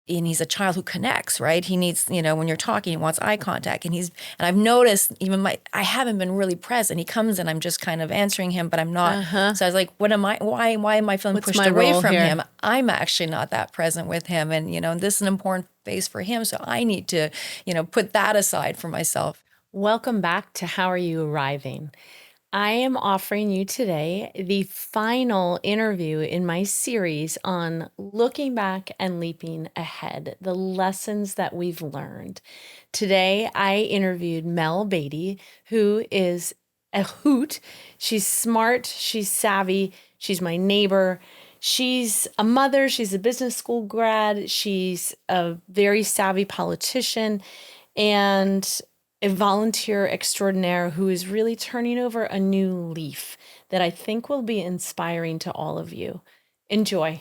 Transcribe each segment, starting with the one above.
he's a child who connects, right? He needs, when you're talking, he wants eye contact. And I've noticed even I haven't been really present. He comes and I'm just kind of answering him, but I'm not. So I was like, why am I feeling What's pushed my away role from here? him? I'm actually not that present with him. And, this is an important phase for him. So I need to, put that aside for myself. Welcome back to How Are You Arriving? I am offering you today the final interview in my series on looking back and leaping ahead, the lessons that we've learned. Today, I interviewed Mel Beattie, who is a hoot. She's smart, she's savvy, she's my neighbor. She's a mother, she's a business school grad, she's a very savvy politician, and a volunteer extraordinaire who is really turning over a new leaf that I think will be inspiring to all of you. Enjoy.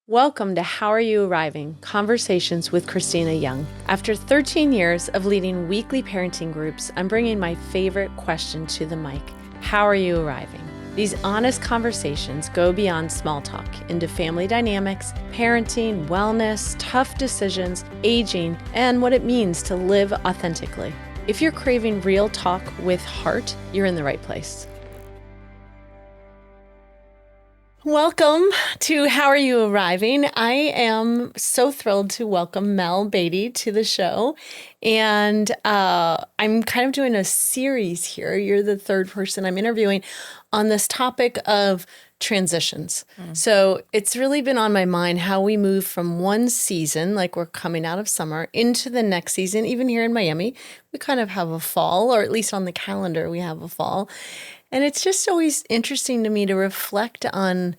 Welcome to How Are You Arriving? Conversations with Cristina Young. After 13 years of leading weekly parenting groups, I'm bringing my favorite question to the mic. How are you arriving? These honest conversations go beyond small talk into family dynamics, parenting, wellness, tough decisions, aging, and what it means to live authentically. If you're craving real talk with heart, you're in the right place. Welcome to How Are You Arriving? I am so thrilled to welcome Mel Beattie to the show. And I'm kind of doing a series here. You're the third person I'm interviewing on this topic of transitions. So it's really been on my mind how we move from one season, like we're coming out of summer, into the next season. Even here in Miami, we kind of have a fall, or at least on the calendar, we have a fall. And it's just always interesting to me to reflect on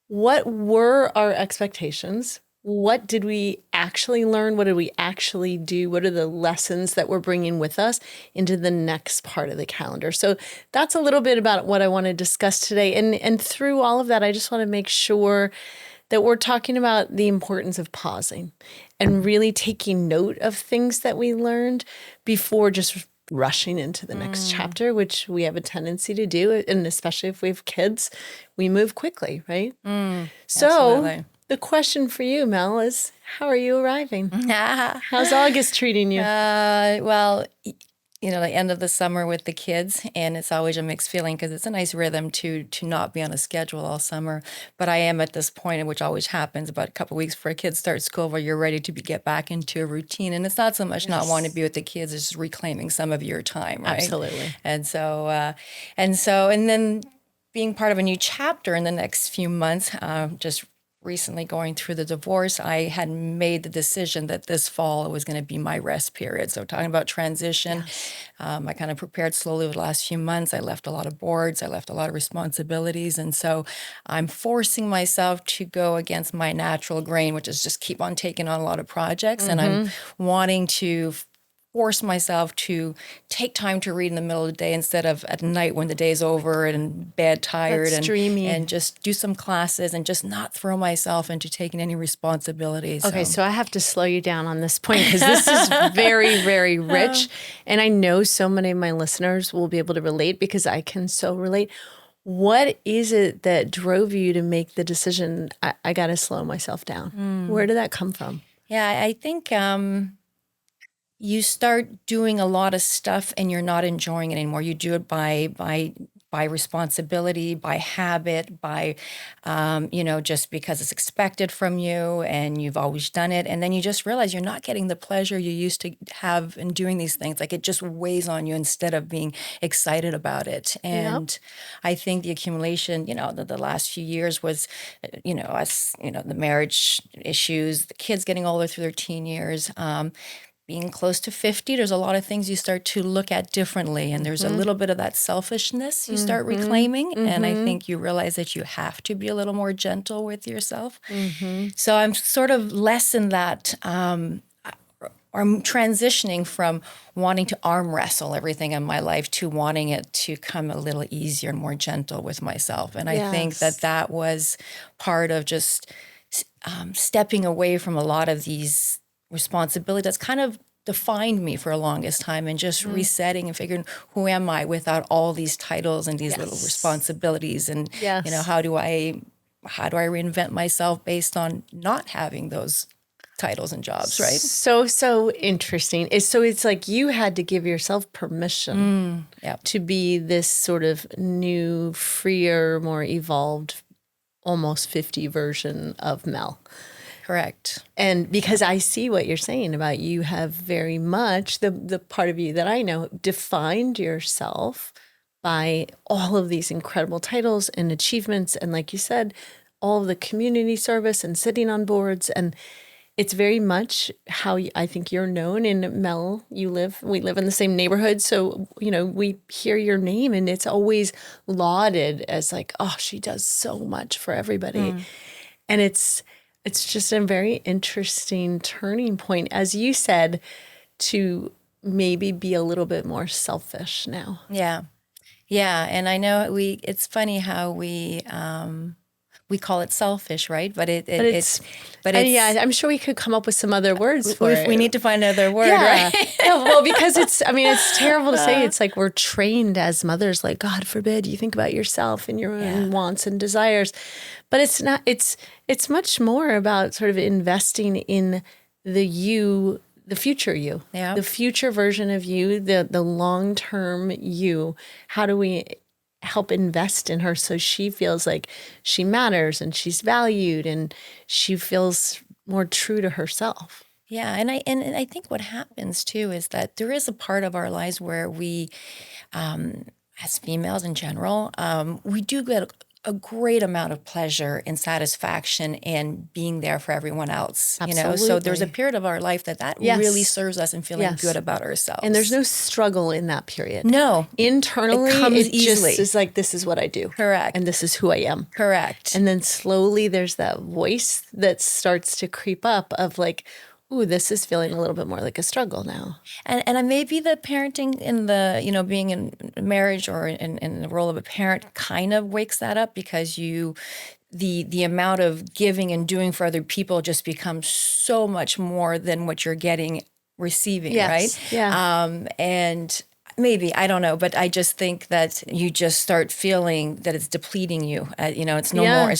what were our expectations? What did we actually learn? What did we actually do? What are the lessons that we're bringing with us into the next part of the calendar? So that's a little bit about what I want to discuss today. And through all of that, I just want to make sure that we're talking about the importance of pausing and really taking note of things that we learned before just rushing into the next chapter, which we have a tendency to do. And especially if we have kids, we move quickly, right? So Absolutely. the question for you, Mel, is how are you arriving? How's August treating you? Well, the end of the summer with the kids, and it's always a mixed feeling because it's a nice rhythm to not be on a schedule all summer. But I am at this point, in which always happens about a couple of weeks before kids start school, where you're ready to get back into a routine. And it's not so much not wanting to be with the kids; it's just reclaiming some of your time, right? Absolutely. And then being part of a new chapter in the next few months, just recently going through the divorce, I had made the decision that this fall was going to be my rest period. So talking about transition, I kind of prepared slowly over the last few months. I left a lot of boards. I left a lot of responsibilities. And so I'm forcing myself to go against my natural grain, which is just keep on taking on a lot of projects. And I'm wanting to force myself to take time to read in the middle of the day instead of at night when the day's over and in bed tired. That's dreamy. And just do some classes and just not throw myself into taking any responsibilities. Okay, so I have to slow you down on this point because this is very, very rich. And I know so many of my listeners will be able to relate because I can so relate. What is it that drove you to make the decision, I got to slow myself down? Where did that come from? Yeah, I think you start doing a lot of stuff and you're not enjoying it anymore. You do it by responsibility, by habit, by, just because it's expected from you and you've always done it. And then you just realize you're not getting the pleasure you used to have in doing these things. Like it just weighs on you instead of being excited about it. And I think the accumulation, the last few years was, the marriage issues, the kids getting older through their teen years, being close to 50, there's a lot of things you start to look at differently. And there's a little bit of that selfishness you start reclaiming. And I think you realize that you have to be a little more gentle with yourself. So I'm sort of less in that, I'm transitioning from wanting to arm wrestle everything in my life to wanting it to come a little easier and more gentle with myself. And I think that was part of just stepping away from a lot of these responsibility that's kind of defined me for the longest time, and just resetting and figuring who am I without all these titles and these little responsibilities, and how do I reinvent myself based on not having those titles and jobs, right? So interesting. So it's like you had to give yourself permission to be this sort of new, freer, more evolved, almost 50 version of Mel. Correct. And because I see what you're saying about you have very much the part of you that I know defined yourself by all of these incredible titles and achievements. And like you said, all of the community service and sitting on boards. And it's very much how I think you're known. And Mel, we live in the same neighborhood. So, we hear your name and it's always lauded as like, oh, she does so much for everybody. And it's just a very interesting turning point, as you said, to maybe be a little bit more selfish now. Yeah. Yeah. And I know it's funny how we call it selfish, right? But it's yeah, I'm sure we could come up with some other words for it. We need to find another word, right? Yeah, well, because it's terrible to say. It's like we're trained as mothers, like, God forbid you think about yourself and your own wants and desires. But it's not, it's much more about sort of investing in the future you, the future version of you, the long-term you. How do we help invest in her so she feels like she matters and she's valued and she feels more true to herself? Yeah, and I think what happens too is that there is a part of our lives where we, as females in general, we do get a great amount of pleasure and satisfaction in being there for everyone else. Absolutely. So there's a period of our life that really serves us in feeling good about ourselves. And there's no struggle in that period. No. Internally, it comes easily. Just is like, this is what I do. Correct. And this is who I am. Correct. And then slowly there's that voice that starts to creep up of like, ooh, this is feeling a little bit more like a struggle now. And maybe the parenting in the, being in marriage or in the role of a parent kind of wakes that up, because the amount of giving and doing for other people just becomes so much more than what you're receiving, right? Yeah. And maybe, I don't know, but I just think that you just start feeling that it's depleting you. It's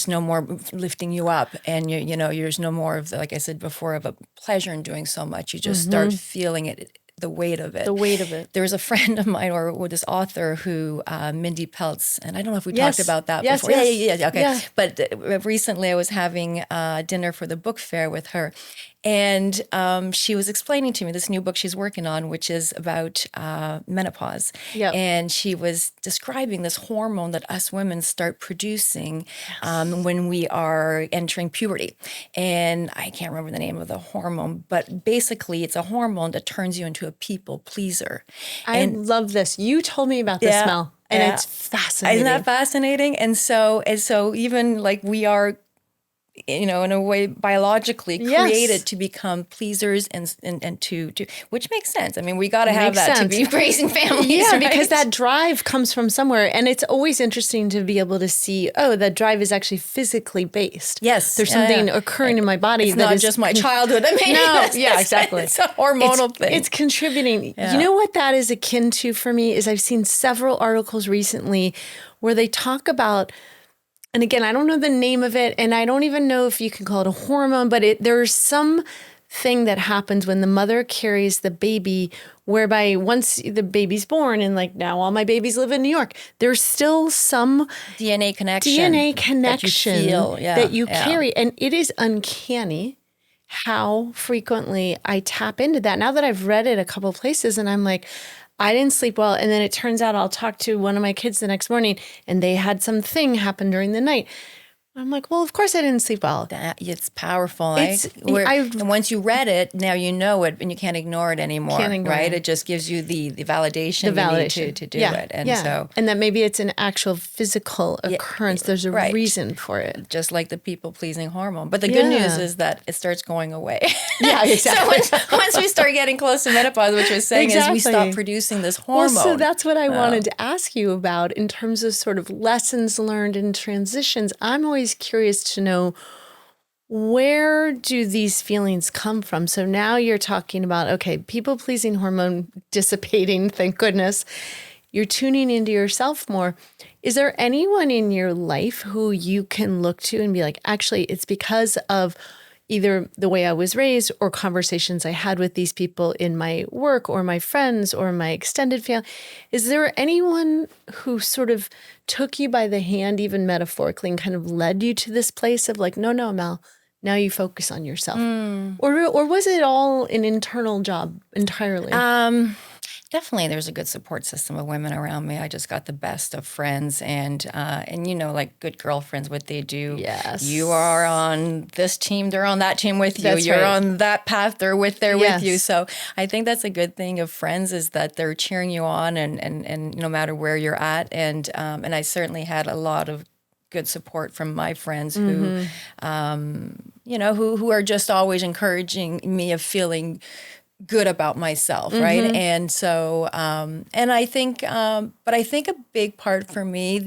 no more lifting you up, and there's no more of like I said before, of a pleasure in doing so much. You just start feeling it. The weight of it. There was a friend of mine, or this author who, Mindy Peltz, and I don't know if we talked about that before. Yes. Yeah, okay. Yeah. But recently I was having dinner for the book fair with her, and she was explaining to me this new book she's working on, which is about menopause. Yep. And she was describing this hormone that us women start producing when we are entering puberty. And I can't remember the name of the hormone, but basically it's a hormone that turns you into a people pleaser. I love this. You told me about this, Mel, and it's fascinating. Isn't that fascinating? And so even like we are, in a way biologically created to become pleasers and to which makes sense. I mean, we got to have that to be raising families. Yeah, right? Because that drive comes from somewhere. And it's always interesting to be able to see, that drive is actually physically based. Yes. There's something occurring in my body it's not just my childhood. I mean, exactly. It's a hormonal thing. It's contributing. Yeah. You know what that is akin to for me is I've seen several articles recently where they talk about, and again, I don't know the name of it, and I don't even know if you can call it a hormone, but there's some thing that happens when the mother carries the baby, whereby once the baby's born, and like now all my babies live in New York, there's still some DNA connection that you carry. And it is uncanny how frequently I tap into that. Now that I've read it a couple of places, and I'm like, I didn't sleep well. And then it turns out I'll talk to one of my kids the next morning and they had something happen during the night. I'm like, well, of course I didn't sleep well. It's powerful, right? And once you read it, now you know it and you can't ignore it anymore, right? It just gives you the validation you need to do it. And that maybe it's an actual physical occurrence. There's a reason for it. Just like the people-pleasing hormone. But the good news is that it starts going away. Yeah, exactly. So once we start getting close to menopause, which we're saying is we stop producing this hormone. Well, so that's what I wanted to ask you about in terms of sort of lessons learned in transitions. I'm always curious to know, where do these feelings come from? So now you're talking about, okay, people-pleasing hormone dissipating, thank goodness. You're tuning into yourself more. Is there anyone in your life who you can look to and be like, actually, it's because of either the way I was raised or conversations I had with these people in my work or my friends or my extended family. Is there anyone who sort of took you by the hand, even metaphorically, and kind of led you to this place of like, no, Mel, now you focus on yourself? Or was it all an internal job entirely? Definitely, there's a good support system of women around me. I just got the best of friends, and like good girlfriends, what they do. Yes. You are on this team, they're on that team with you. That's You're right. on that path, they're with Yes. you. So I think that's a good thing of friends, is that they're cheering you on, and no matter where you're at. And I certainly had a lot of good support from my friends who are just always encouraging me of feeling good about myself, right? And so, and I think, but I think a big part for me,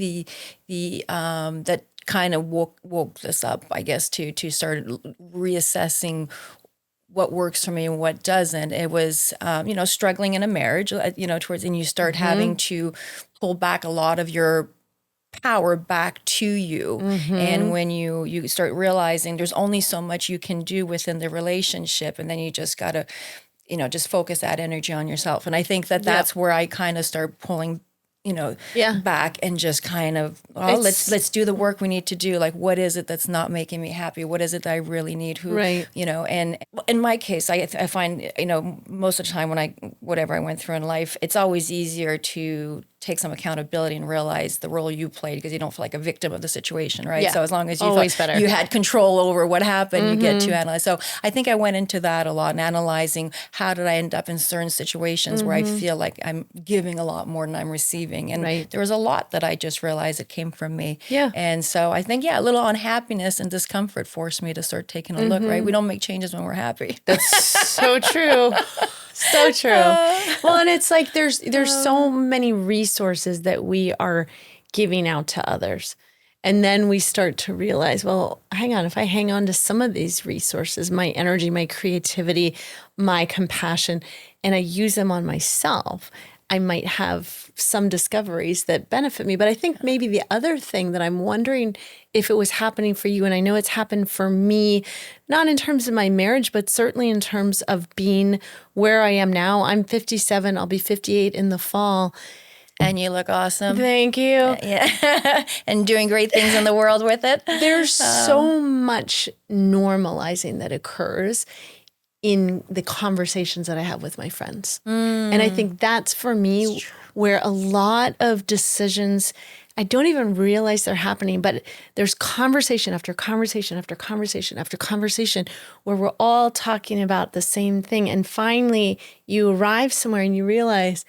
the that kind of woke this up, I guess, to start reassessing what works for me and what doesn't. It was, struggling in a marriage, and you start having to pull back a lot of your power back to you. And when you start realizing there's only so much you can do within the relationship, and then you just got to just focus that energy on yourself. And I think that that's where I kind of start pulling, back and just kind of, let's do the work we need to do. Like, what is it that's not making me happy? What is it that I really need? And in my case, I find, most of the time whatever I went through in life, it's always easier to take some accountability and realize the role you played, because you don't feel like a victim of the situation, right? Yeah. So as long as you Always thought better. you had control over what happened, you get to analyze. So I think I went into that a lot, and analyzing how did I end up in certain situations where I feel like I'm giving a lot more than I'm receiving. And there was a lot that I just realized it came from me. Yeah. And so I think, a little unhappiness and discomfort forced me to start taking a look, right? We don't make changes when we're happy. That's so true. So true. Well, and it's like there's so many resources that we are giving out to others. And then we start to realize, well, hang on, if I hang on to some of these resources, my energy, my creativity, my compassion, and I use them on myself, I might have some discoveries that benefit me. But I think maybe the other thing that I'm wondering if it was happening for you, and I know it's happened for me, not in terms of my marriage, but certainly in terms of being where I am now. I'm 57, I'll be 58 in the fall. And you look awesome. Thank you. Yeah. And doing great things in the world with it. There's so much normalizing that occurs in the conversations that I have with my friends. And I think that's for me where a lot of decisions, I don't even realize they're happening, but there's conversation after conversation after conversation after conversation where we're all talking about the same thing. And finally you arrive somewhere and you realize,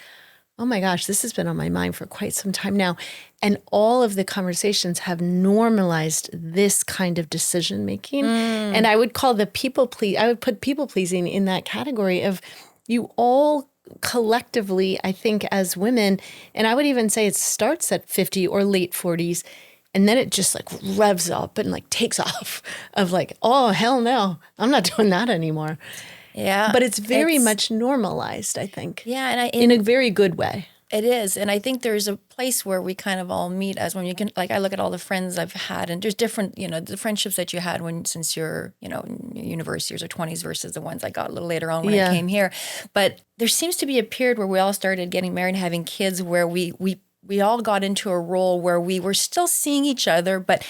oh my gosh, this has been on my mind for quite some time now. And all of the conversations have normalized this kind of decision making. And I would call I would put people pleasing in that category of you all collectively, I think as women, and I would even say it starts at 50 or late 40s, and then it just like revs up and like takes off of like, oh, hell no, I'm not doing that anymore. Yeah. But it's very much normalized, I think. Yeah. And in a very good way. It is. And I think there's a place where we kind of all meet as when you can, like, I look at all the friends I've had, and there's different, the friendships that you had since you're, in your university years or 20s versus the ones I got a little later on when I came here. But there seems to be a period where we all started getting married and having kids where we all got into a role where we were still seeing each other, but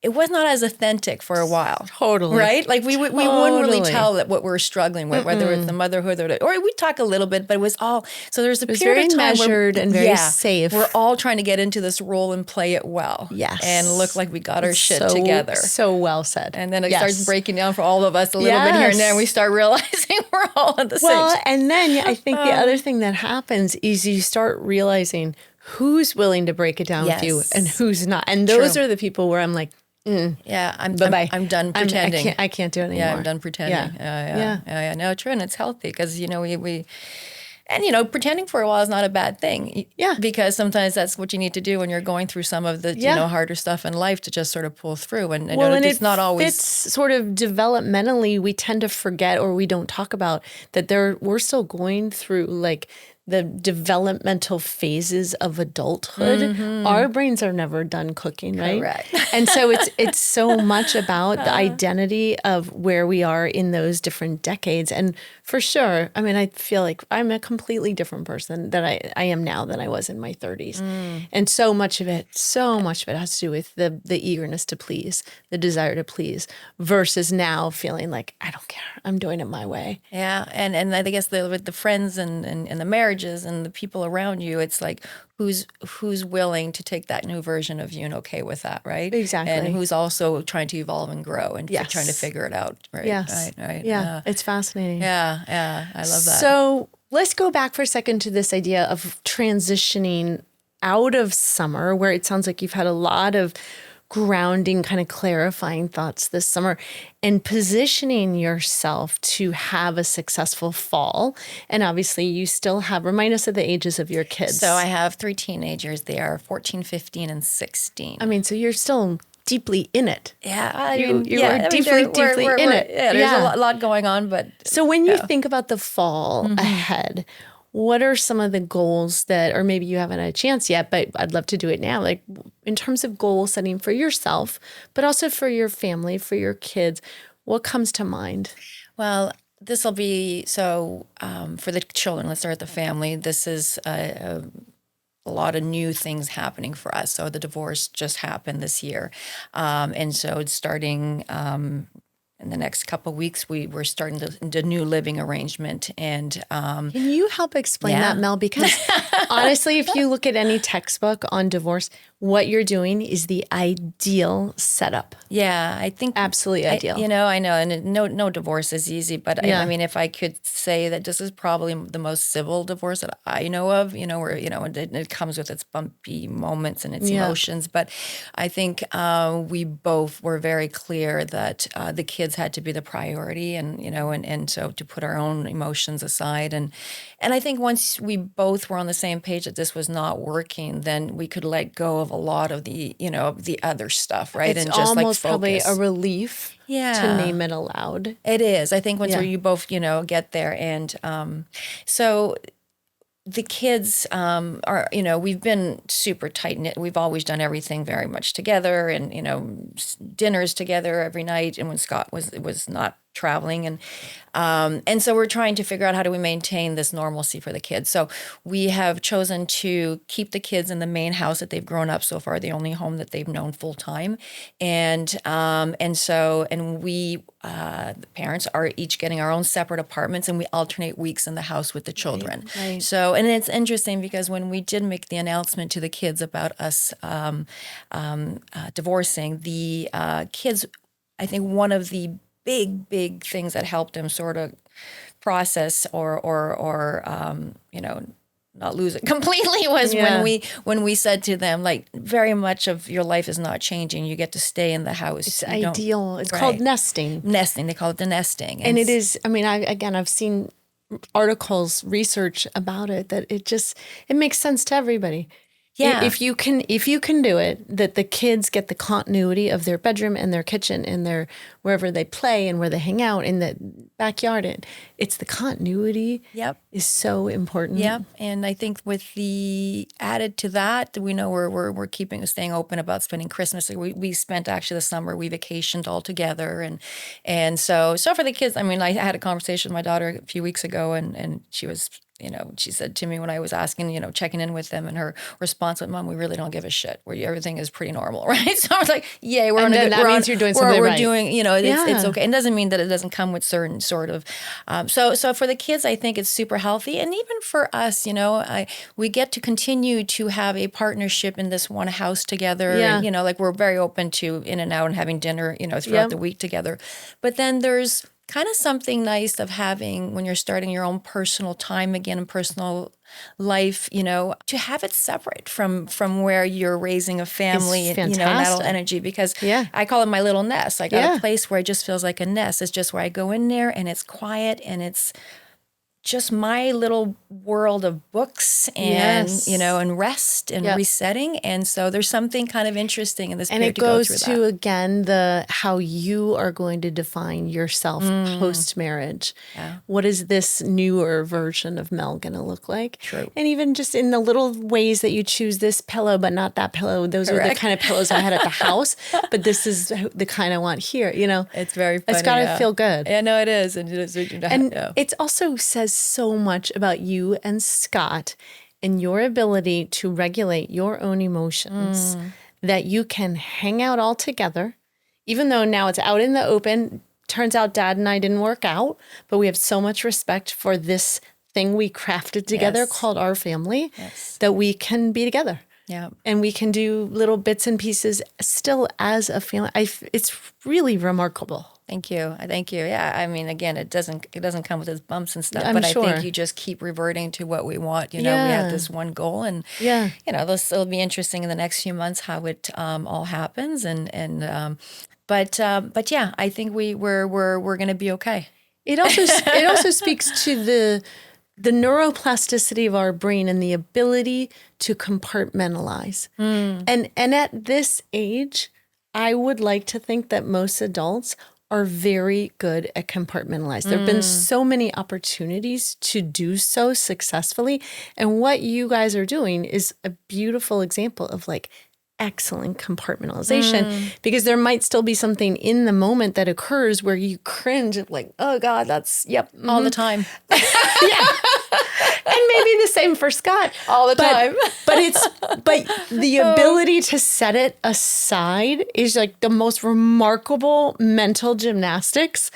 it was not as authentic for a while. Totally. Right? Like we wouldn't really tell that what we're struggling with, whether it's the motherhood or we talk a little bit, but it was all, so there's a period of time measured and very safe. We're all trying to get into this role and play it well. Yes. And look like we got our shit together. So well said. And then it starts breaking down for all of us a little bit here and there, and we start realizing we're all at the same time. Well, and then I think the other thing that happens is you start realizing who's willing to break it down with you and who's not. And those are the people where I'm like, yeah, I'm done pretending. I can't do it anymore. Yeah, I'm done pretending. Yeah. No, true, and it's healthy because we and pretending for a while is not a bad thing. Yeah, because sometimes that's what you need to do when you're going through some of the harder stuff in life to just sort of pull through. And it's not always. It's sort of developmentally we tend to forget or we don't talk about that we're still going through like the developmental phases of adulthood, our brains are never done cooking, right? Correct. And so it's so much about the identity of where we are in those different decades. And for sure, I mean, I feel like I'm a completely different person that I am now than I was in my 30s. And so much of it has to do with the eagerness to please, the desire to please, versus now feeling like, I don't care, I'm doing it my way. Yeah, and I guess with the friends and the marriages and the people around you, it's like who's willing to take that new version of you and okay with that, right? Exactly. And who's also trying to evolve and grow and Yes. trying to figure it out, right? Yes. Right. Yeah, it's fascinating. Yeah, I love that. So let's go back for a second to this idea of transitioning out of summer, where it sounds like you've had a lot of grounding, kind of clarifying thoughts this summer, and positioning yourself to have a successful fall. And obviously you still have, remind us of the ages of your kids. So I have 3 teenagers. They are 14, 15, and 16. I mean, so you're still deeply in it. Yeah, You are deeply in it. Yeah, there's a lot going on, but so when you think about the fall ahead, what are some of the goals that, or maybe you haven't had a chance yet, but I'd love to do it now, like in terms of goal setting for yourself, but also for your family, for your kids, what comes to mind? well, this will be for the children. Let's start with the family. This is a lot of new things happening for us. So the divorce just happened this year, and so it's starting. In the next couple of weeks, we're starting the new living arrangement, and Can you help explain Yeah. that, Mel? Because honestly, if you look at any textbook on divorce, what you're doing is the ideal setup. yeah, I think Absolutely ideal. I know, and no divorce is easy, but Yeah. I mean, if I could say that this is probably the most civil divorce that I know of, where it comes with its bumpy moments and its Yeah. emotions, but I think we both were very clear that the kids had to be the priority, and so to put our own emotions aside, and I think once we both were on the same page that this was not working, then we could let go of a lot of the other stuff, right? It's And just almost probably focus. a relief to Yeah. name it aloud. It is. I think once Yeah. you both, get there. And so the kids are, we've been super tight knit. We've always done everything very much together and, dinners together every night. And when Scott was not traveling and so we're trying to figure out how do we maintain this normalcy for the kids. So we have chosen to keep the kids in the main house that they've grown up so far, the only home that they've known full time. And we the parents are each getting our own separate apartments, and we alternate weeks in the house with the children. Right. So, and it's interesting because when we did make the announcement to the kids about us divorcing, the kids, I think one of the big things that helped them sort of process or not lose it completely was Yeah. when we said to them, like, very much of your life is not changing. You get to stay in the house. It's You don't- ideal. It's Right. called nesting. Nesting. They call it the nesting. And it is, I mean, I've seen articles, research about it, that it makes sense to everybody. Yeah. If you can do it, that the kids get the continuity of their bedroom and their kitchen and their wherever they play and where they hang out in the backyard. It's the continuity. Yep. Is so important. Yep. And I think with the added to that, we know we're staying open about spending Christmas. We spent actually the summer, we vacationed all together. And so for the kids, I mean, I had a conversation with my daughter a few weeks ago and she was, she said to me when I was asking, checking in with them, and her response was, "Mom, we really don't give a shit. Everything is pretty normal," right? So I was like, "Yay, we're And on a then good. that means you're doing something we're right. doing, it's Yeah. okay. It doesn't mean that it doesn't come with certain sort of. So for the kids, I think it's super healthy, and even for us, we get to continue to have a partnership in this one house together. Yeah. And, like we're very open to in and out and having dinner, throughout Yep. the week together. But then there's kind of something nice of having when you're starting your own personal time again and personal life, to have it separate from where you're raising a family, It's and that fantastic. energy, because Yeah. I call it my little nest. I got Yeah. a place where it just feels like a nest. It's just where I go in there and it's quiet and it's just my little world of books and, Yes. and rest and Yep. resetting. And so there's something kind of interesting in this And period it to go goes through to, that. again, the how you are going to define yourself post-marriage. Yeah. What is this newer version of Mel going to look like? True. And even just in the little ways that you choose this pillow, but not that pillow. Those are the Correct. kind of pillows I had at the house, but this is the kind I want here. It's very funny. It's got to yeah. feel good. Yeah, no, it is. And it is. And Yeah. it also says so much about you and Scott and your ability to regulate your own emotions that you can hang out all together, even though now it's out in the open. Turns out Dad and I didn't work out, but we have so much respect for this thing we crafted together Yes. called our family Yes. that we can be together. Yeah. And we can do little bits and pieces still as a family. It's really remarkable. Thank you. Thank you. Yeah. I mean, again, it doesn't come with its bumps and stuff, I'm but sure. I think you just keep reverting to what we want. We Yeah. have this one goal, and Yeah. it'll be interesting in the next few months how it all happens, but yeah, I think we're going to be okay. It also speaks to the neuroplasticity of our brain and the ability to compartmentalize. And at this age, I would like to think that most adults are very good at compartmentalize. There have been so many opportunities to do so successfully. And what you guys are doing is a beautiful example of excellent compartmentalization, because there might still be something in the moment that occurs where you cringe at oh God, that's All the time. yeah. And maybe the same for Scott. All the time. But the ability to set it aside is the most remarkable mental gymnastics.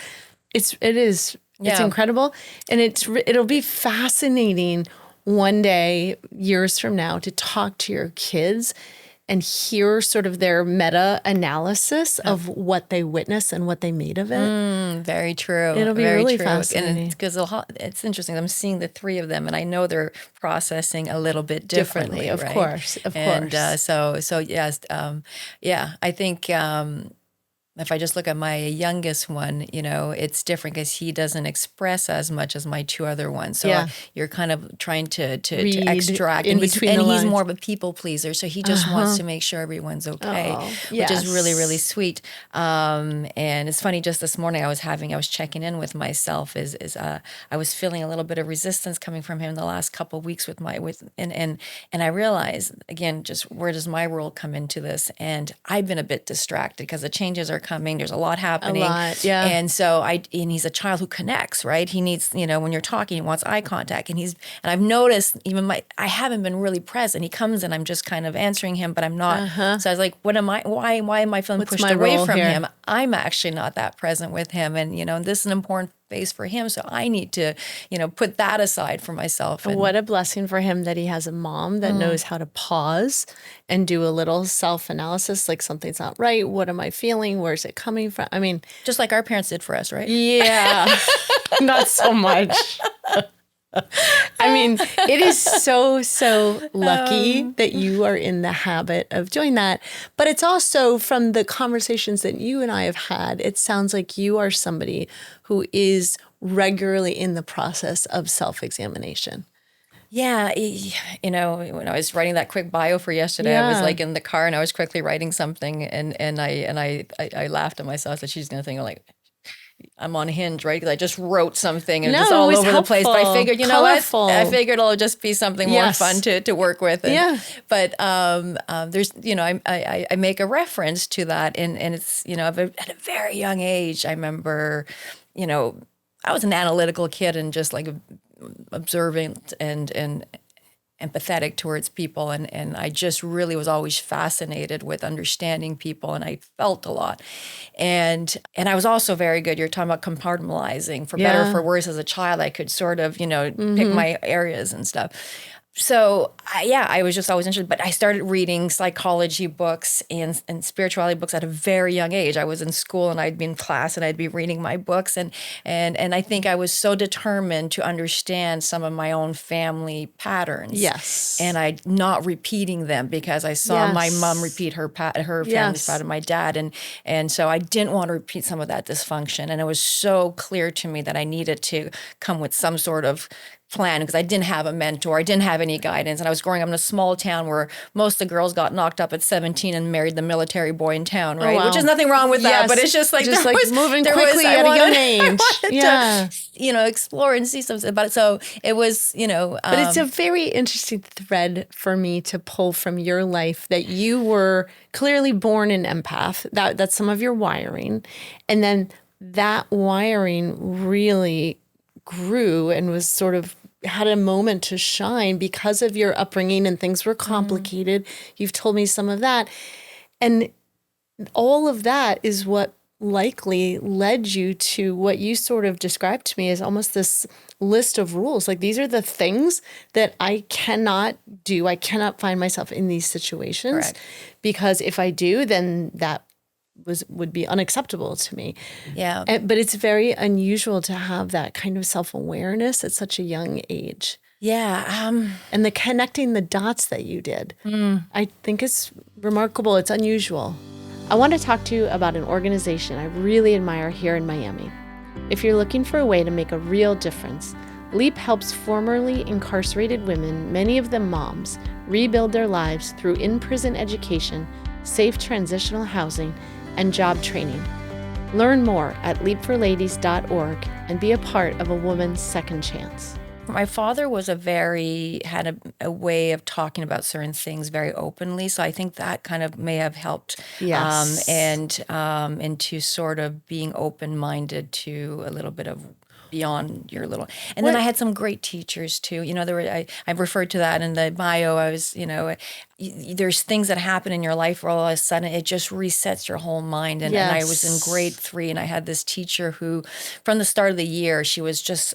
It is. It's Yeah. incredible. And it'll be fascinating one day, years from now, to talk to your kids and hear sort of their meta-analysis of what they witnessed and what they made of it. Very true. It'll be Very really true. fascinating. And because it's interesting. I'm seeing the three of them, and I know they're processing a little bit differently. Of right? course. And so yes, yeah. I think if I just look at my youngest one, it's different because he doesn't express as much as my two other ones. So Yeah. you're kind of trying to Read extract. in And between the he's lines. more of a people pleaser. So he just wants to make sure everyone's okay, Oh, which is really, yes. really sweet. And it's funny, just this morning I was checking in with myself I was feeling a little bit of resistance coming from him the last couple of weeks and I realized, again, just where does my role come into this? And I've been a bit distracted because the changes are coming. There's a lot happening. Yeah. And so and he's a child who connects, right? He needs, when you're talking, he wants eye contact. And I've noticed I haven't been really present. He comes and I'm just kind of answering him, but I'm not. So I was like, why am I feeling What's pushed my away role from here? him? I'm actually not that present with him. And, this is an important phase for him. So I need to, put that aside for myself. And What a blessing for him that he has a mom that knows how to pause and do a little self-analysis, something's not right. What am I feeling? Where's it coming from? I mean, just like our parents did for us, right? yeah, not so much. I mean, it is so lucky that you are in the habit of doing that. But it's also, from the conversations that you and I have had, it sounds like you are somebody who is regularly in the process of self-examination. Yeah, when I was writing that quick bio for yesterday, I was Yeah. in the car and I was quickly writing something, and I laughed at myself that she's gonna think I'm on Hinge, right? Because I just wrote something and No, it's it all was over the place. But I helpful, figured, colorful. what? I figured it'll just be something more Yes. fun to work with. Yeah. But there's, I make a reference to that, and it's, at a very young age, I remember, I was an analytical kid and just observant and empathetic towards people, and I just really was always fascinated with understanding people, and I felt a lot, and I was also very good. You're talking about compartmentalizing, for better or Yeah. for worse. As a child, I could sort of pick my areas and stuff. I was just always interested, but I started reading psychology books and spirituality books at a very young age. I was in school and I'd be in class and I'd be reading my books and I think I was so determined to understand some of my own family patterns Yes. and I not repeating them because I saw my mom Yes. repeat her family's Yes. pattern, my dad, and so I didn't want to repeat some of that dysfunction. And it was so clear to me that I needed to come with some sort of plan because I didn't have a mentor. I didn't have any guidance. And I was growing up in a small town where most of the girls got knocked up at 17 and married the military boy in town, Oh, right? Which is wow. nothing wrong with that, Yes. but it's just like Just there like was moving there quickly was, I at a young wanted, age. I wanted Yeah. to, explore and see something about it. So it was, But it's a very interesting thread for me to pull from your life that you were clearly born an empath. That's some of your wiring. And then that wiring really grew and was sort of had a moment to shine because of your upbringing and things were complicated. You've told me some of that. And all of that is what likely led you to what you sort of described to me as almost this list of rules. Like these are the things that I cannot do. I cannot find myself in these situations Correct. because if I do, then that would be unacceptable to me. Yeah. But it's very unusual to have that kind of self-awareness at such a young age. Yeah. And the connecting the dots that you did, I think is remarkable. It's unusual. I want to talk to you about an organization I really admire here in Miami. If you're looking for a way to make a real difference, LEAP helps formerly incarcerated women, many of them moms, rebuild their lives through in-prison education, safe transitional housing, and job training. Learn more at leapforladies.org and be a part of a woman's second chance. My father was had a way of talking about certain things very openly, so I think that kind of may have helped. Yes. And to sort of being open-minded to a little bit of beyond your little. And then I had some great teachers too. I referred to that in the bio. I was, there's things that happen in your life where all of a sudden it just resets your whole mind. And I was in grade 3 and I had this teacher who, from the start of the year, she was just.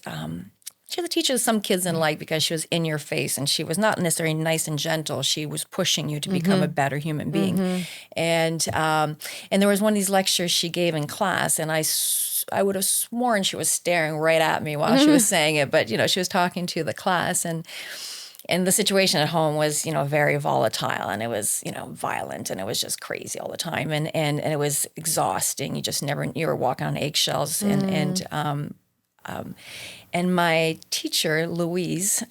She was a teacher that some kids didn't like because she was in your face and she was not necessarily nice and gentle. She was pushing you to become a better human being. And there was one of these lectures she gave in class, and I would have sworn she was staring right at me while she was saying it. But she was talking to the class, and the situation at home was very volatile, and it was violent, and it was just crazy all the time, and it was exhausting. You were walking on eggshells, and my teacher, Louise,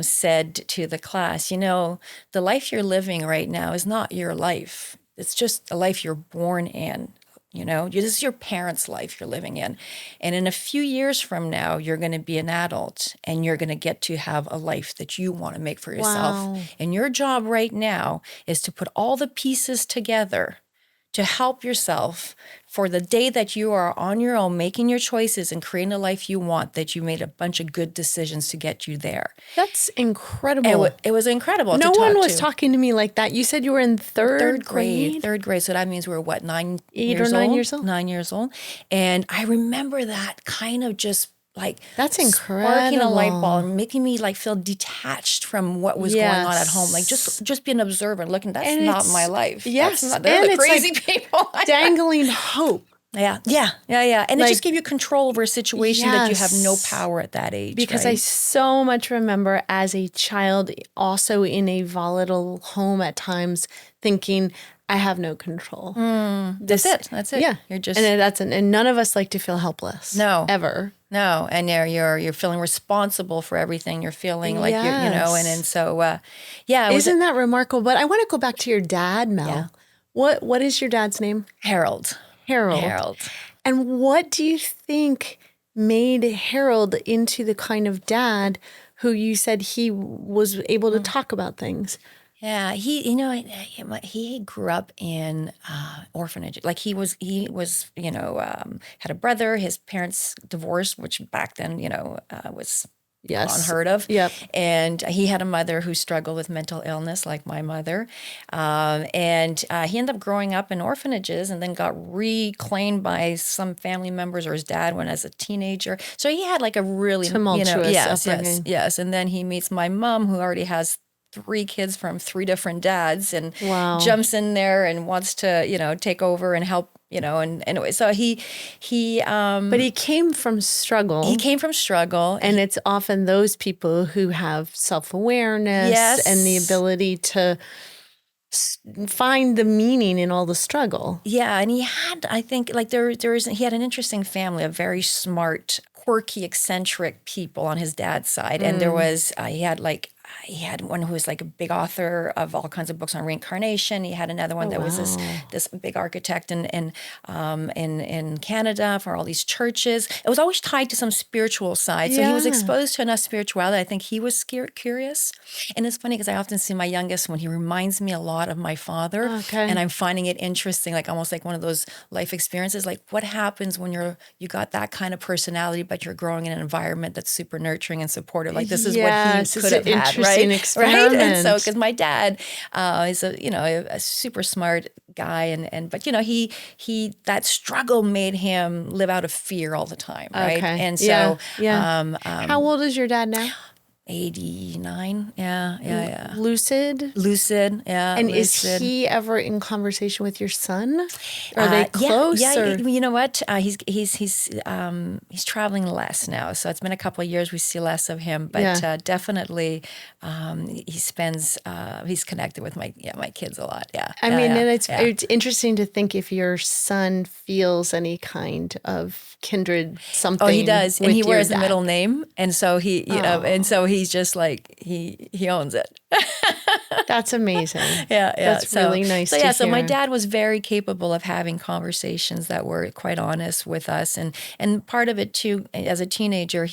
said to the class, the life you're living right now is not your life. It's just a life you're born in. This is your parents' life you're living in. And in a few years from now, you're going to be an adult and you're going to get to have a life that you want to make for yourself. Wow. And your job right now is to put all the pieces together to help yourself for the day that you are on your own, making your choices and creating a life you want, that you made a bunch of good decisions to get you there. That's incredible. It was incredible. No to one talk was to. talking to me like that. You said you were in third grade? Third grade. So that means we were what, 8 or 9 years old? 9 years old. And I remember that kind of just like That's sparking a light incredible. bulb and making me like feel detached from what was going on at home. Like just be an observer and looking, that's not my life. Yes. They're And the it's crazy like people. dangling hope. Yeah. And it just gave you control over a situation that you have no power at that age. Because I so much remember as a child, also in a volatile home at times, thinking, I have no control. That's it. Yeah. You're just and none of us like to feel helpless. No. Ever. No, and you're feeling responsible for everything. You're feeling like and so Isn't that remarkable? But I want to go back to your dad, Mel. Yeah. What is your dad's name? Harold. Harold. And what do you think made Harold into the kind of dad who you said he was able to talk about things? Yeah, he grew up in orphanage. Like he was had a brother. His parents divorced, which back then was Yes. unheard of. Yep. And he had a mother who struggled with mental illness, like my mother. And he ended up growing up in orphanages and then got reclaimed by some family members or his dad when as a teenager. So he had like a really, Tumultuous yes, upbringing. yes. And then he meets my mom, who already has three kids from three different dads, and Wow. jumps in there and wants to, take over and help, and anyway, so But he came from struggle. he came from struggle. And it's often those people who have self-awareness Yes. and the ability to find the meaning in all the struggle. Yeah, and he had, I think, like he had an interesting family of very smart, quirky, eccentric people on his dad's side, and there was he had one who was like a big author of all kinds of books on reincarnation. He had another one that was this big architect in Canada for all these churches. It was always tied to some spiritual side. So he was exposed to enough spirituality. I think he was curious. And it's funny because I often see my youngest when he reminds me a lot of my father. Okay. And I'm finding it interesting, like almost like one of those life experiences. Like what happens when you got that kind of personality, but you're growing in an environment that's super nurturing and supportive. Like this is what he could have had, right? Experiment. Right. And so, because my dad is a super smart guy, but he that struggle made him live out of fear all the time, right? Okay. And so, how old is your dad now? 89. Yeah. Lucid? Lucid, yeah. And lucid. Is he ever in conversation with your son? Are they close? Yeah. You know what? He's traveling less now, so it's been a couple of years. We see less of him, but definitely he's connected with my kids a lot. Yeah. I mean, and it's interesting to think if your son feels any kind of kindred something. Oh, he does, and he wears the dad. middle name, and so he's just like he owns it. That's amazing. Yeah. That's really nice. So my dad was very capable of having conversations that were quite honest with us, and part of it too. As a teenager,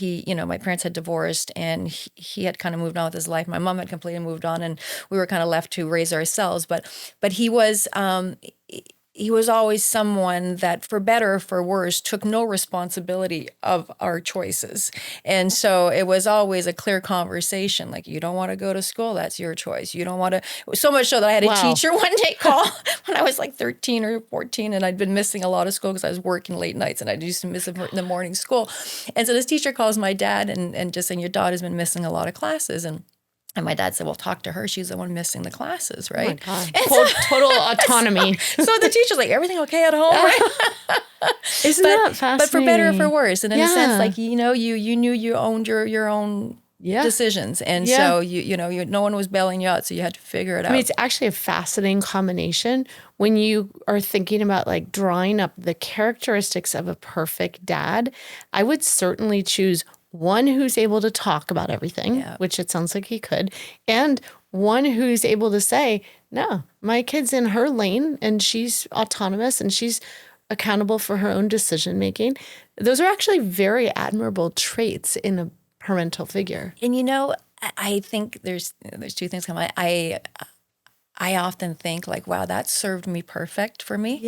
my parents had divorced, and he had kind of moved on with his life. My mom had completely moved on, and we were kind of left to raise ourselves. But he was. He was always someone that, for better or for worse, took no responsibility of our choices. And so it was always a clear conversation. Like, you don't want to go to school, that's your choice. You don't want to, so much so that I had a teacher one day call when I was like 13 or 14, and I'd been missing a lot of school because I was working late nights, and I used to miss the morning school. And so this teacher calls my dad and just saying, your daughter's been missing a lot of classes. And my dad said, well, talk to her. She's the one missing the classes, right? Oh my God. Total autonomy. So the teacher's like, everything okay at home, right? Isn't that fascinating? But for better or for worse. And in a sense, like, you knew you owned your own decisions. And so, no one was bailing you out, so you had to figure it out. I mean, it's actually a fascinating combination when you are thinking about like drawing up the characteristics of a perfect dad. I would certainly choose one who's able to talk about everything, which it sounds like he could, and one who's able to say, no, my kid's in her lane and she's autonomous and she's accountable for her own decision making. Those are actually very admirable traits in a parental figure. And I think there's two things coming. I often think like, wow, that served me perfect for me,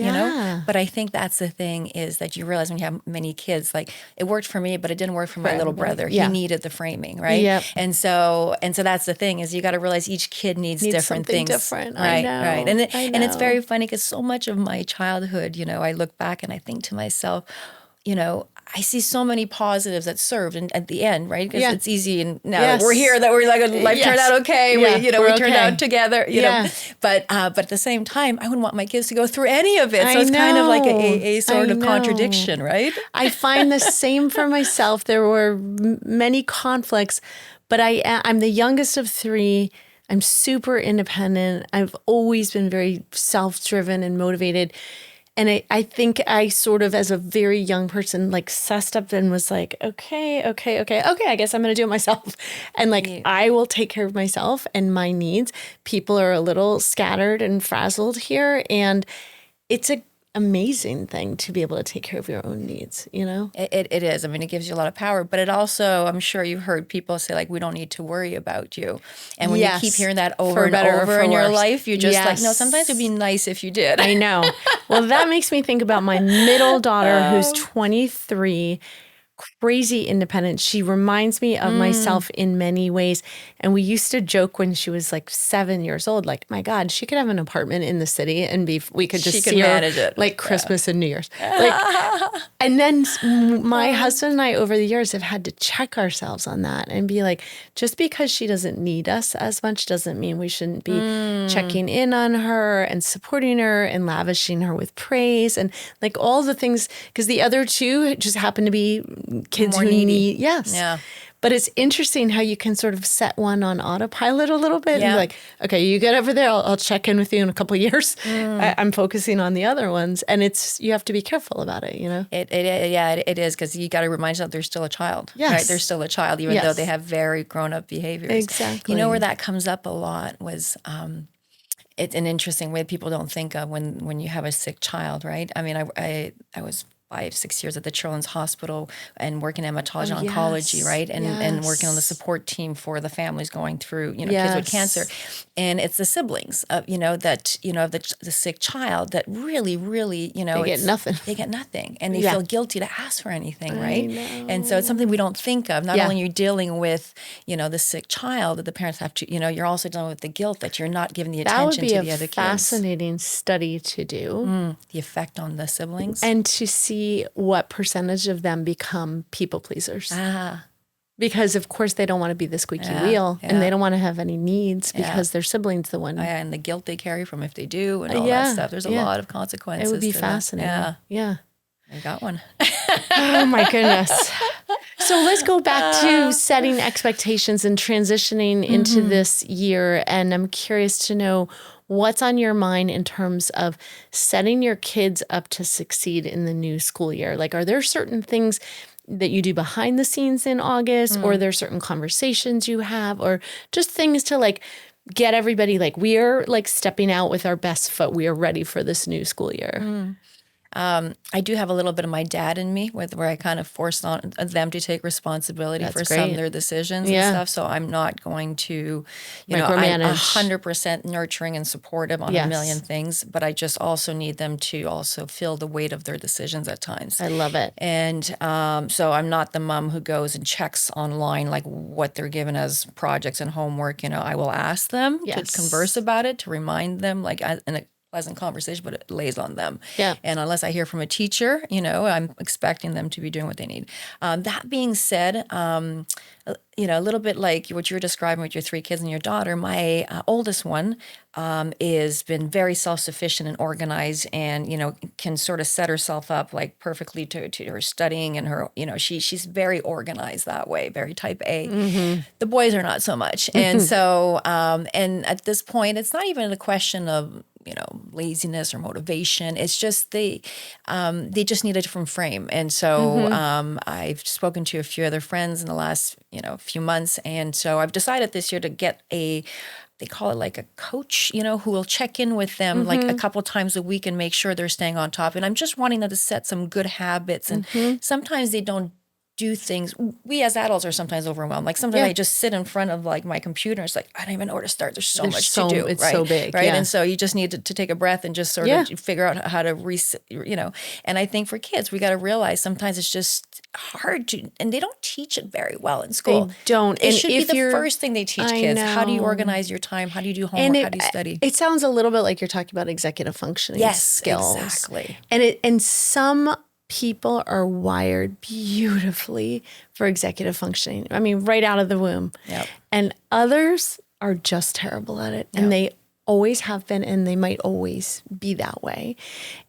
But I think that's the thing, is that you realize when you have many kids, like, it worked for me, but it didn't work for my little brother. He needed the framing, right? Yep. And so that's the thing, is you got to realize each kid needs different things. Different. Right, I know. right. And it's very funny because so much of my childhood, I look back and I think to myself, I see so many positives that served, and at the end, right? Because it's easy, and now that we're here, that we're like, life turned out okay. We turned out together, know. But at the same time, I wouldn't want my kids to go through any of it. So it's kind of like a sort of contradiction, right? I find the same for myself. There were many conflicts, but I'm the youngest of three. I'm super independent. I've always been very self-driven and motivated. And I think I sort of, as a very young person, like sussed up and was like, okay, I guess I'm going to do it myself. And like, I will take care of myself and my needs. People are a little scattered and frazzled here. And it's an amazing thing to be able to take care of your own needs, It is. I mean, it gives you a lot of power, but it also, I'm sure you've heard people say, like, we don't need to worry about you. And when you keep hearing that over and over in your life, you're just like, no, sometimes it'd be nice if you did. I know. Well, that makes me think about my middle daughter, who's 23, crazy independent. She reminds me of myself in many ways. And we used to joke when she was like 7 years old, like, my God, she could have an apartment in the city and we could just She could see her manage it. like Christmas and New Year's. Like, and then my husband and I over the years have had to check ourselves on that and be like, just because she doesn't need us as much doesn't mean we shouldn't be checking in on her and supporting her and lavishing her with praise and like all the things, because the other two just happen to be kids More who needy. need, yes. Yeah. But it's interesting how you can sort of set one on autopilot a little bit and Yeah. be like, okay, you get over there. I'll check in with you in a couple of years. I'm focusing on the other ones. And you have to be careful about it, you know? It is, because you got to remind yourself they're still a child. Yes. Right? They're still a child, even Yes. though they have very grown-up behaviors. Exactly. You know where that comes up a lot was it's an interesting way people don't think of when you have a sick child, right? I mean, I was 5-6 years at the Children's Hospital and working in hematology and oncology, yes. right? And working on the Yes. support team for the families going through, kids Yes. with cancer. And it's the siblings of, of the sick child that really, really, They get nothing. They get nothing. And they Yeah. feel guilty to ask for anything, right? know. And so it's something we don't think of. Not Yeah. only you're dealing with, the sick child that the parents have to, you're also dealing with the guilt that you're not giving the That would attention be to a the other kids. fascinating study to do The effect on the siblings. and to see what percentage of them become people pleasers. Because of course they don't want to be the squeaky wheel and they don't want to have any needs because their sibling's the one. And the guilt they carry from if they do and all Yeah, that stuff. There's a yeah. lot of consequences. It would be to that. fascinating. Yeah. I got one. Oh my goodness. So let's go back to setting expectations and transitioning into this year. And I'm curious to know what's on your mind in terms of setting your kids up to succeed in the new school year. Like, are there certain things that you do behind the scenes in August, or are there certain conversations you have, or just things to like get everybody like, we are like stepping out with our best foot. We are ready for this new school year. I do have a little bit of my dad in me where I kind of force on them to take responsibility That's for some of great. their decisions Yeah. and stuff. So I'm not going to, I'm Micromanage. 100% nurturing and supportive on Yes. a million things, but I just also need them to also feel the weight of their decisions at times. I love it. And so I'm not the mom who goes and checks online like what they're given as projects and homework. I will ask them Yes. to converse about it, to remind them like in a pleasant conversation, but it lays on them. Yeah. And unless I hear from a teacher, I'm expecting them to be doing what they need. That being said, a little bit like what you're describing with your 3 kids and your daughter, my oldest one is been very self-sufficient and organized and, can sort of set herself up like perfectly to her studying and her, she's very organized that way, very type A. The boys are not so much. And so, and at this point, it's not even a question of, laziness or motivation. It's just they just need a different frame. And so I've spoken to a few other friends in the last, few months. And so I've decided this year to get they call it like a coach, who will check in with them like a couple times a week and make sure they're staying on top. And I'm just wanting them to set some good habits. And sometimes they don't do things. We as adults are sometimes overwhelmed. Like sometimes I just sit in front of like my computer. It's like, I don't even know where to start. There's so much to do. It's right? so big. Right. Yeah. And so you just need to take a breath and just sort of figure out how to reset, and I think for kids, we got to realize sometimes it's just hard to, and they don't teach it very well in school. They don't. It And should be if the you're- first thing they teach I kids. How do you know. organize your time? How do you do homework? How do you study? It sounds a little bit like you're talking about executive functioning skills. Exactly. And some people are wired beautifully for executive functioning. I mean, right out of the womb. Yep. And others are just terrible at it. And they always have been, and they might always be that way.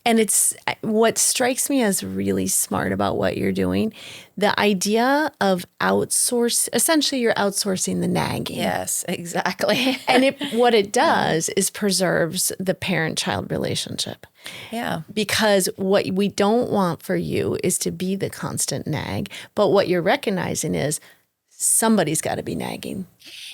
And it's what strikes me as really smart about what you're doing, the idea of essentially you're outsourcing the nagging. Yes, exactly. And what it does is preserves the parent-child relationship. Yeah. Because what we don't want for you is to be the constant nag, but what you're recognizing is somebody's got to be nagging.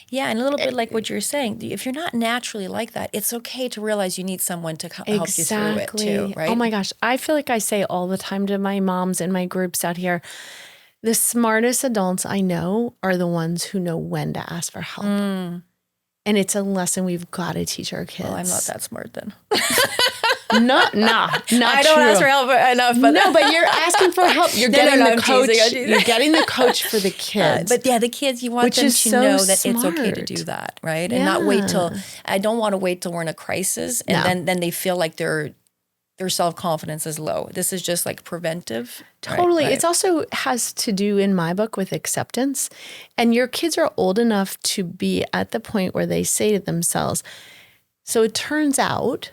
Yeah, and a little bit like what you're saying, if you're not naturally like that, it's okay to realize you need someone to help you through it too, right? Oh my gosh. I feel like I say all the time to my moms in my groups out here, the smartest adults I know are the ones who know when to ask for help. And it's a lesson we've got to teach our kids. Well, I'm not that smart then. Not I don't true. ask for help enough, but No, but you're asking for help. You're getting the I'm coach. teasing, I'm teasing. You're getting the coach for the kids. But yeah, the kids, you want Which them is to so know that it's okay to smart. do that, right? And not wait till, Yeah. I don't want to wait till we're in a crisis and No. then they feel like their self-confidence is low. This is just like preventive. Totally. Right. It's also has to do in my book with acceptance. And your kids are old enough to be at the point where they say to themselves, so it turns out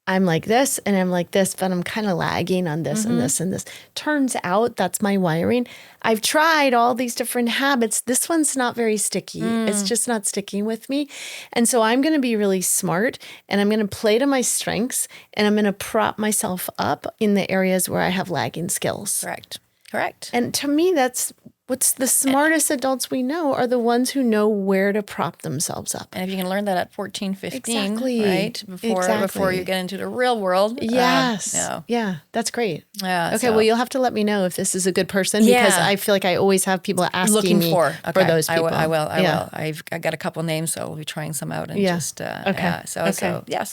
I'm like this and I'm like this, but I'm kind of lagging on this and this and this. Turns out that's my wiring. I've tried all these different habits. This one's not very sticky. It's just not sticking with me. And so I'm going to be really smart and I'm going to play to my strengths and I'm going to prop myself up in the areas where I have lagging skills. Correct. And to me, that's what's the smartest adults we know are the ones who know where to prop themselves up. And if you can learn that at 14, 15, Exactly. right? Before you get into the real world. Yes. Yeah, that's great. Yeah. Okay, well, you'll have to let me know if this is a good person because I feel like I always have people asking looking me for those people. I will. I got a couple names, so we'll be trying some out and just Okay. So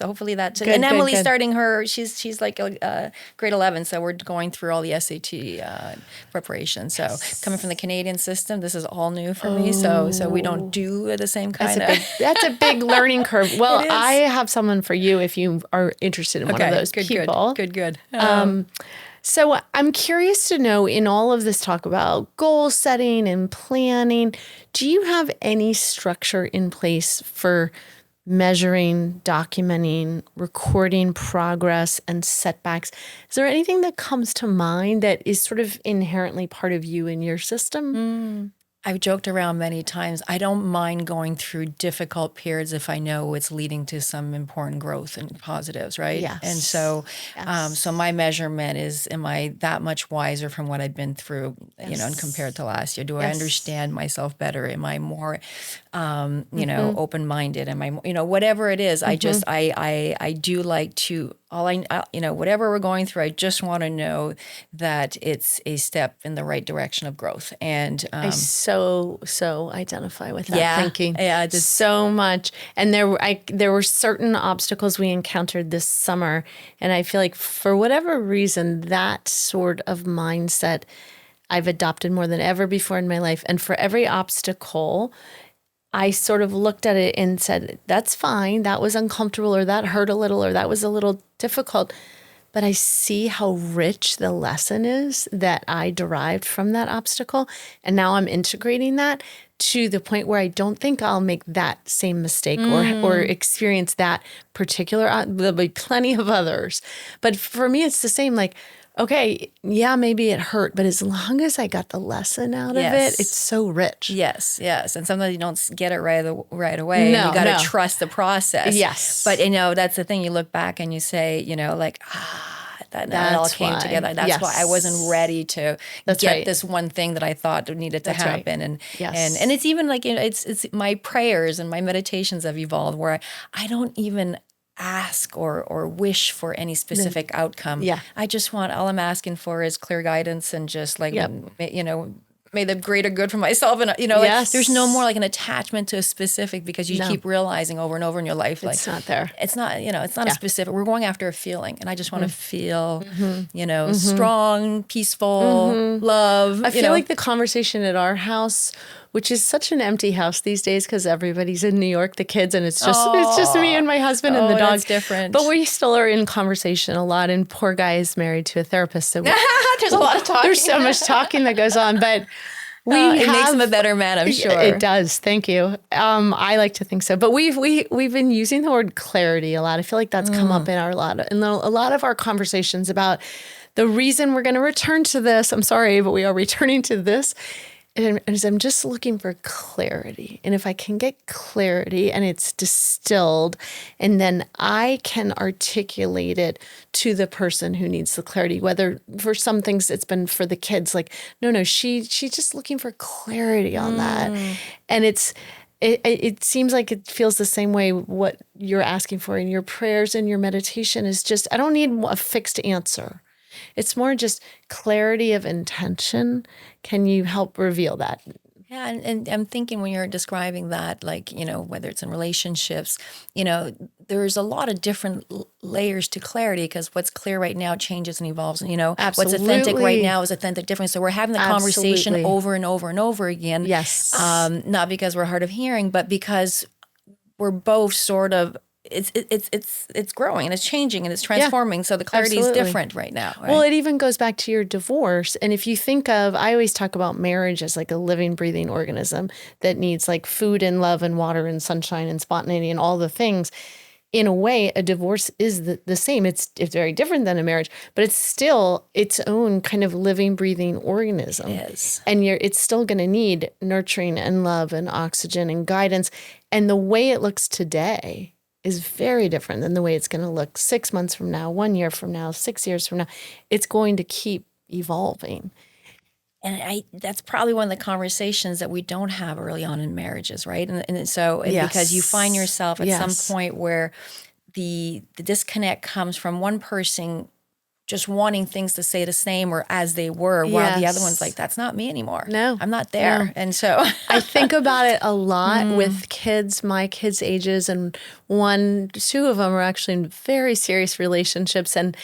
hopefully that. Good, and good, Emily's good. starting her. She's like grade 11, so we're going through all the SAT preparation. So coming from the Canadian system, this is all new for me. So we don't do the same kind of. That's a big learning curve. Well, It is. I have someone for you if you are interested in one of those people. Good. So I'm curious to know in all of this talk about goal setting and planning, do you have any structure in place for measuring, documenting, recording progress and setbacks? Is there anything that comes to mind that is sort of inherently part of you and your system? I've joked around many times. I don't mind going through difficult periods if I know it's leading to some important growth and positives, right? Yes. And so, so my measurement is: am I that much wiser from what I've been through? You know, and compared to last year, do I understand myself better? Am I more, open-minded? Am I, whatever it is? I just, I do like to. Whatever we're going through, I just want to know that it's a step in the right direction of growth. And I so identify with that thinking. Yeah, so much. And there were certain obstacles we encountered this summer, and I feel like for whatever reason, that sort of mindset I've adopted more than ever before in my life. And for every obstacle, I sort of looked at it and said, that's fine. That was uncomfortable, or that hurt a little, or that was a little difficult. But I see how rich the lesson is that I derived from that obstacle. And now I'm integrating that to the point where I don't think I'll make that same mistake or experience that particular. There'll be plenty of others. But for me, it's the same. Like, okay, yeah, maybe it hurt, but as long as I got the lesson out of it, it's so rich. Yes. And sometimes you don't get it right away. No, and you got to trust the process. Yes. But, that's the thing. You look back and you say, that all came together. That's why I wasn't ready to get this one thing that I thought needed to happen. Right. And it's even like, it's my prayers and my meditations have evolved where I don't even ask or wish for any specific outcome. Yeah. I just want, all I'm asking for is clear guidance and just like, may the greater good for myself. And, like, there's no more like an attachment to a specific, because you keep realizing over and over in your life, like it's not there. It's not, it's not a specific, we're going after a feeling. And I just want to feel, strong, peaceful, love. I feel like the conversation at our house, which is such an empty house these days because everybody's in New York, the kids, and it's just me and my husband and the dog. That's different. But we still are in conversation a lot, and poor guy is married to a therapist. So there's a lot of talking. There's so much talking that goes on, but it makes him a better man, I'm sure. It does. Thank you. I like to think so. But we've been using the word clarity a lot. I feel like that's come up in a lot of our conversations about the reason we're going to return to this. I'm sorry, but we are returning to this. And I'm just looking for clarity. And if I can get clarity and it's distilled, and then I can articulate it to the person who needs the clarity, whether for some things it's been for the kids, like, no, she's just looking for clarity on that. And it seems like it feels the same way what you're asking for in your prayers and your meditation is just, I don't need a fixed answer. It's more just clarity of intention. Can you help reveal that? Yeah, and I'm thinking when you're describing that, like, whether it's in relationships, there's a lot of different layers to clarity because what's clear right now changes and evolves. And, what's authentic right Absolutely. now is authentic different. So we're having the conversation Absolutely. over and over and over again, Yes. not because we're hard of hearing, but because we're both sort of it's growing and it's changing and it's Yeah, transforming. So the clarity is absolutely. different right now, Well, right? it even goes back to your divorce. And if you think of, I always talk about marriage as like a living, breathing organism that needs like food and love and water and sunshine and spontaneity and all the things. In a way, a divorce is the same. It's very different than a marriage, but it's still its own kind of living, breathing organism. It is. And it's still going to need nurturing and love and oxygen and guidance. And the way it looks today is very different than the way it's going to look 6 months from now, 1 year from now, 6 years from now. It's going to keep evolving. And that's probably one of the conversations that we don't have early on in marriages, right? And so because you find Yes. yourself at some Yes. point where the disconnect comes from one person just wanting things to stay the same or as they were, while the other one's Yes. like, that's not me anymore. No. I'm not No. there. And so I think about it a lot with kids, my kids' ages, and two of them are actually in very serious relationships. And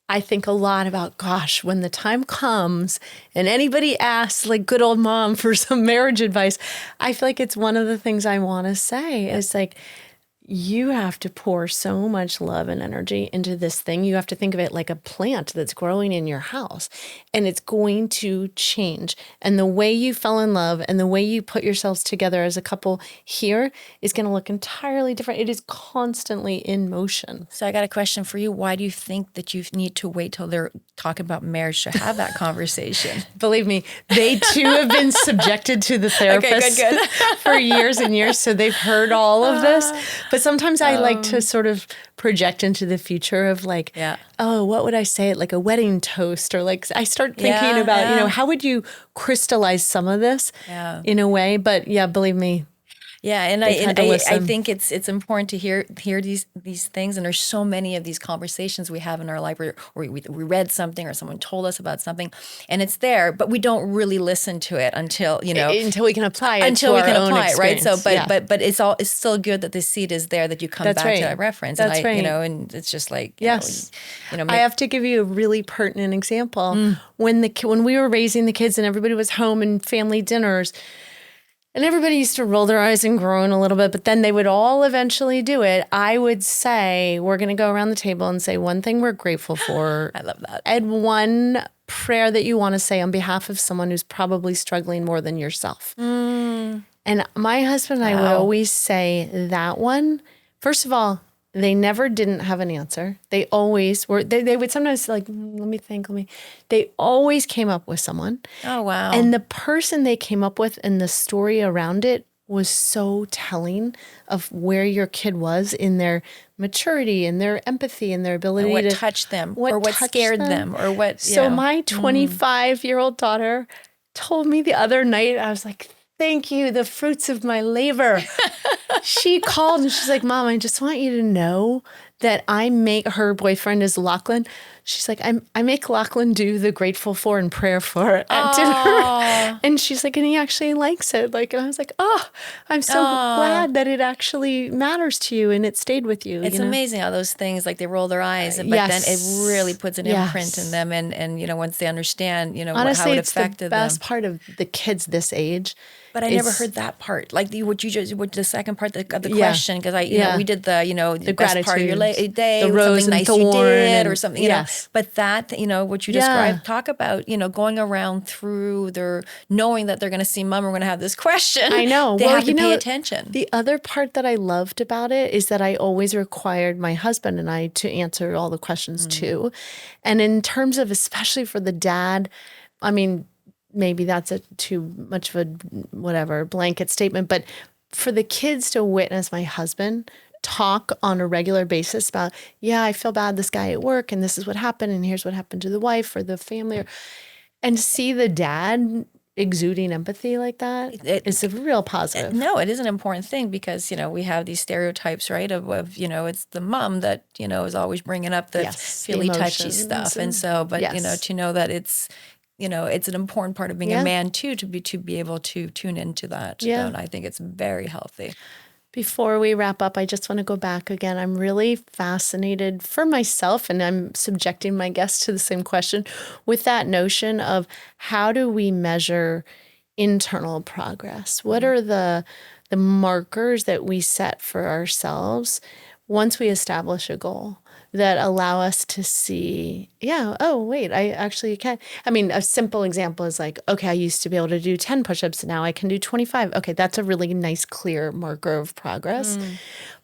I think a lot about, gosh, when the time comes and anybody asks, like good old mom, for some marriage advice, I feel like it's one of the things I want to say is like, you have to pour so much love and energy into this thing. You have to think of it like a plant that's growing in your house, and it's going to change. And the way you fell in love and the way you put yourselves together as a couple here is going to look entirely different. It is constantly in motion. I got a question for you. Why do you think that you need to wait till they're talking about marriage to have that conversation? Believe me, they too have been subjected to the therapist good. for years and years. So they've heard all of this. But sometimes I like to sort of project into the future of like, Yeah. oh, what would I say at like a wedding toast? Or like, I start thinking about, how would you crystallize some of this in a way? But yeah, believe me. Yeah, and had to I listen. think it's important to hear these things, and there's so many of these conversations we have in our life where we read something or someone told us about something, and it's there, but we don't really listen to it until Until we can apply it until to we our can own apply it, right? So, experience. but it's still good that the seed is there that you come That's back right. to that reference, That's and right. and it's just like Yes. I make, have to give you a really pertinent example. When we were raising the kids and everybody was home and family dinners, and everybody used to roll their eyes and groan a little bit, but then they would all eventually do it. I would say, we're going to go around the table and say one thing we're grateful for. I love that. And one prayer that you want to say on behalf of someone who's probably struggling more than yourself. And my husband and I would always say that one. First of all, they never didn't have an answer. They always were. They would sometimes like, let me think. They always came up with someone. Oh wow! And the person they came up with and the story around it was so telling of where your kid was in their maturity and their empathy and their ability what to touched them, or what touched scared them, or what. So my 25-year-old daughter told me the other night, I was like, thank you, the fruits of my labor. She called and she's like, Mom, I just want you to know that her boyfriend is Lachlan. She's like, I make Lachlan do the grateful for and prayer for at dinner. And she's like, and he actually likes it. Like, and I was like, oh, I'm so glad that it actually matters to you and it stayed with you. It's amazing how those things, like they roll their eyes, but then it really puts an imprint in them. And once they understand, honestly, how it it's affected the best them. part of the kids this age. But I never heard that part, like the second part of the question, because we did the best part of your day, the rose something and nice you thorn did, or something, yes. But that, what you described, talk about, going around through their knowing that they're going to see Mom, we're going to have this question. I know. They have to pay attention. The other part that I loved about it is that I always required my husband and I to answer all the questions too. And in terms of, especially for the dad, I mean, maybe that's too much of a blanket statement, but for the kids to witness my husband talk on a regular basis about, I feel bad, this guy at work, and this is what happened, and here's what happened to the wife or the family, and see the dad exuding empathy like that, it's a real positive. No, it is an important thing because, we have these stereotypes, right, of it's the mom that, is always bringing up the feely touchy stuff. And so, but, to know that it's it's an important part of being a man too, to be able to tune into that. Yeah. And I think it's very healthy. Before we wrap up, I just want to go back again. I'm really fascinated for myself, and I'm subjecting my guests to the same question, with that notion of how do we measure internal progress? What are the markers that we set for ourselves once we establish a goal that allow us to see, oh, wait, I actually can. I mean, a simple example is like, okay, I used to be able to do 10 push-ups. Now I can do 25. Okay, that's a really nice, clear marker of progress.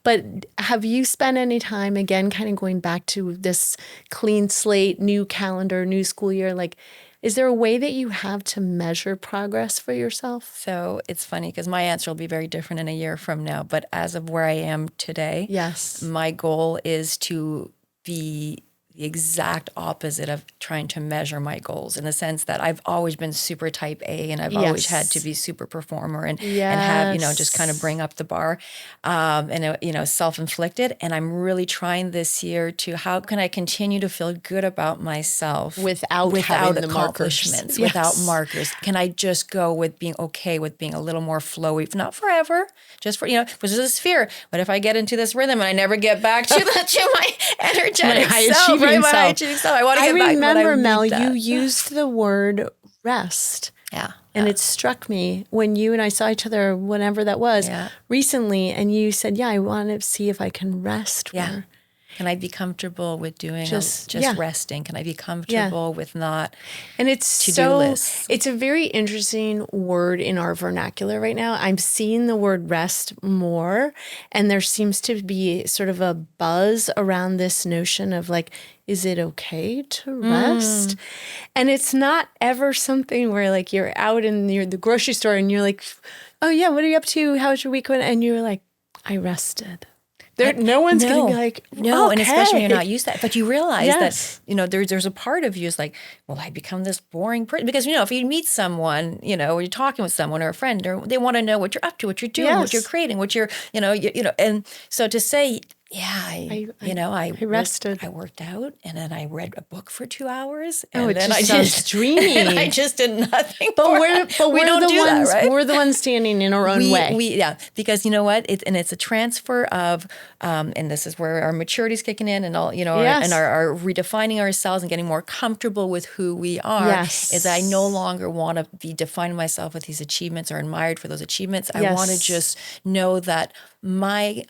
But have you spent any time, again, kind of going back to this clean slate, new calendar, new school year? Like, is there a way that you have to measure progress for yourself? So it's funny because my answer will be very different in a year from now. But as of where I am today, yes, my goal is to be the exact opposite of trying to measure my goals, in the sense that I've always been super type A, and I've always had to be super performer and have, just kind of bring up the bar, and self-inflicted. And I'm really trying this year to, how can I continue to feel good about myself without accomplishments, without markers? Can I just go with being okay with being a little more flowy, not forever, just for, because there's this fear. What if I get into this rhythm and I never get back to my energetic self? Right, my achieving self. I want to get back. I remember, Mel, you used the word rest. Yeah. And it struck me when you and I saw each other, whenever that was, recently, and you said, I want to see if I can rest more. Can I be comfortable with doing just resting? Can I be comfortable with not and it's to-do lists? It's a very interesting word in our vernacular right now. I'm seeing the word rest more, and there seems to be sort of a buzz around this notion of like, is it okay to rest? And it's not ever something where like you're out in the grocery store and you're like, oh yeah, what are you up to? How's your week going? And you're like, I rested. No one's going to be like, no, okay. And especially when you're not used to that. But you realize that, there's a part of you is like, well, I become this boring person. Because, if you meet someone, or you're talking with someone or a friend, they want to know what you're up to, what you're doing, what you're creating, what you're, and so to say, I rested. I worked out, and then I read a book for 2 hours. And it just sounds dreamy. And I just did nothing. But we don't do that, right? We're the ones standing in our own way. Because you know what? It's a transfer of, and this is where our maturity is kicking in, and all, and our redefining ourselves and getting more comfortable with who we are. Yes. Is I no longer want to be defining myself with these achievements or admired for those achievements. I want to just know that my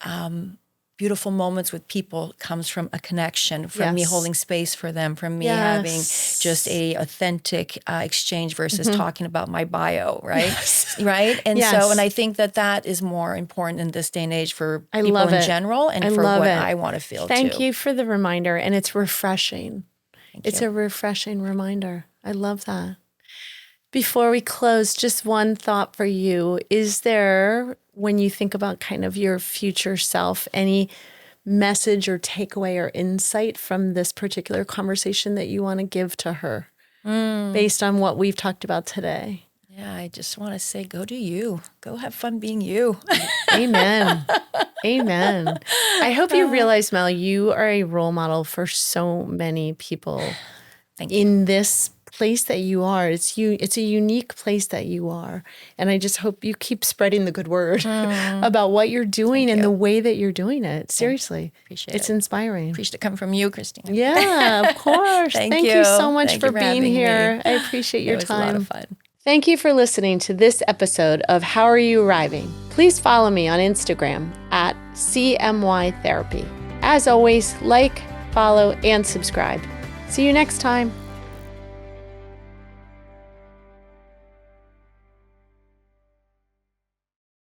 beautiful moments with people comes from a connection, from me holding space for them, from me having just a authentic exchange versus talking about my bio, right? Right? And so, and I think that is more important in this day and age for people in general, and for what I want to feel too. Thank you for the reminder, and it's refreshing. It's a refreshing reminder. I love that. Before we close, just one thought for you. Is there, when you think about kind of your future self, any message or takeaway or insight from this particular conversation that you want to give to her based on what we've talked about today? Yeah, I just want to say, go do you. Go have fun being you. Amen. Amen. I hope you realize, Mel, you are a role model for so many people in this place that you are. It's a unique place that you are. And I just hope you keep spreading the good word about what you're doing and the way that you're doing it. Seriously. Appreciate it. It's inspiring. Appreciate it coming from you, Christina. Yeah, of course. Thank you so much for being here. Me. I appreciate your time. It was a lot of fun. Thank you for listening to this episode of How Are You Arriving? Please follow me on Instagram at CMY Therapy. As always, like, follow, and subscribe. See you next time.